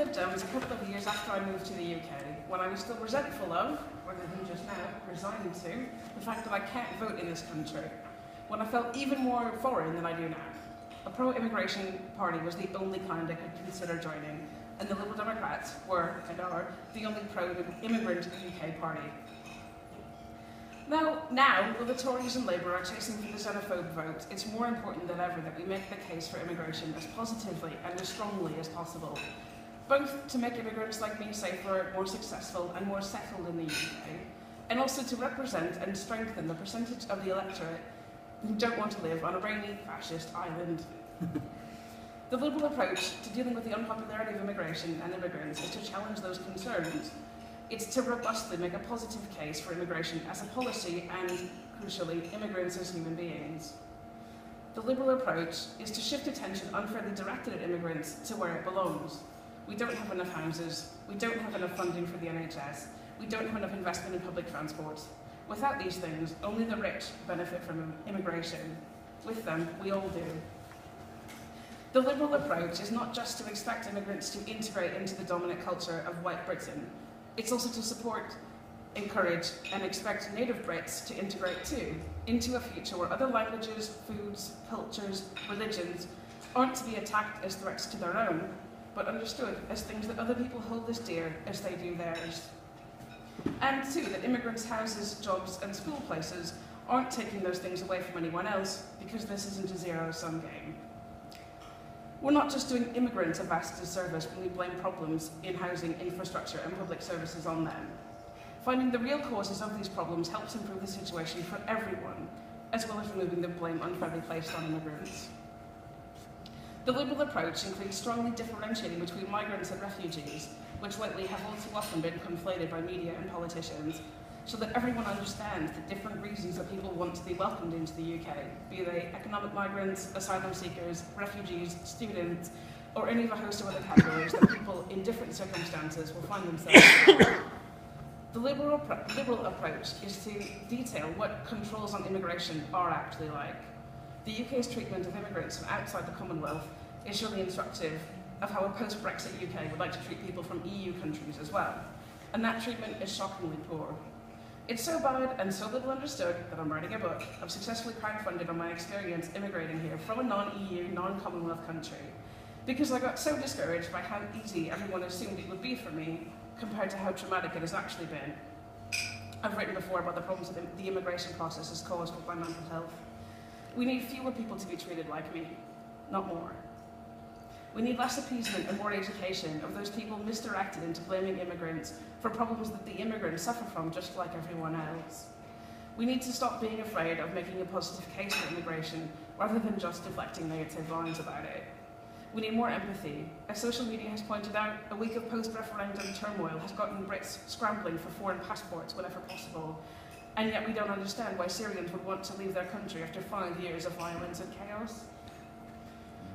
Lib Dems a couple of years after I moved to the UK, when I was still resentful of, rather than just now, resigned to, the fact that I can't vote in this country, when I felt even more foreign than I do now. A pro-immigration party was the only kind I could consider joining, and the Liberal Democrats were, and are, the only pro-immigrant UK party. Now, while the Tories and Labour are chasing for the xenophobe vote, it's more important than ever that we make the case for immigration as positively and as strongly as possible, both to make immigrants like me safer, more successful and more settled in the UK, and also to represent and strengthen the percentage of the electorate who don't want to live on a rainy, fascist island. The Liberal approach to dealing with the unpopularity of immigration and immigrants is to challenge those concerns. It's to robustly make a positive case for immigration as a policy and, crucially, immigrants as human beings. The Liberal approach is to shift attention unfairly directed at immigrants to where it belongs. We don't have enough houses, we don't have enough funding for the NHS, we don't have enough investment in public transport. Without these things, only the rich benefit from immigration. With them, we all do. The Liberal approach is not just to expect immigrants to integrate into the dominant culture of white Britain. It's also to support, encourage, and expect native Brits to integrate too, into a future where other languages, foods, cultures, religions aren't to be attacked as threats to their own, but understood as things that other people hold as dear as they do theirs. And too, that immigrants' houses, jobs, and school places aren't taking those things away from anyone else, because this isn't a zero-sum game. We're not just doing immigrants a vast disservice when we blame problems in housing, infrastructure, and public services on them. Finding the real causes of these problems helps improve the situation for everyone, as well as removing the blame unfairly placed on immigrants. The Liberal approach includes strongly differentiating between migrants and refugees, which lately have all too often been conflated by media and politicians, so that everyone understands the different reasons that people want to be welcomed into the UK, be they economic migrants, asylum seekers, refugees, students, or any of a host of other categories that people in different circumstances will find themselves in. The Liberal approach is to detail what controls on immigration are actually like. The UK's treatment of immigrants from outside the Commonwealth is surely instructive of how a post-Brexit UK would like to treat people from EU countries as well, and that treatment is shockingly poor. It's so bad and so little understood that I'm writing a book. I've successfully crowdfunded on my experience immigrating here from a non-EU, non-Commonwealth country, because I got so discouraged by how easy everyone assumed it would be for me compared to how traumatic it has actually been. I've written before about the problems that the immigration process has caused with my mental health. We need fewer people to be treated like me, not more. We need less appeasement and more education of those people misdirected into blaming immigrants for problems that the immigrants suffer from just like everyone else. We need to stop being afraid of making a positive case for immigration rather than just deflecting negative lines about it. We need more empathy. As social media has pointed out, a week of post-referendum turmoil has gotten Brits scrambling for foreign passports whenever possible, and yet we don't understand why Syrians would want to leave their country after 5 years of violence and chaos.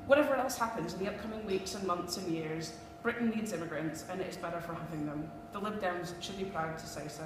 Whatever else happens in the upcoming weeks and months and years, Britain needs immigrants, and it is better for having them. The Lib Dems should be proud to say so.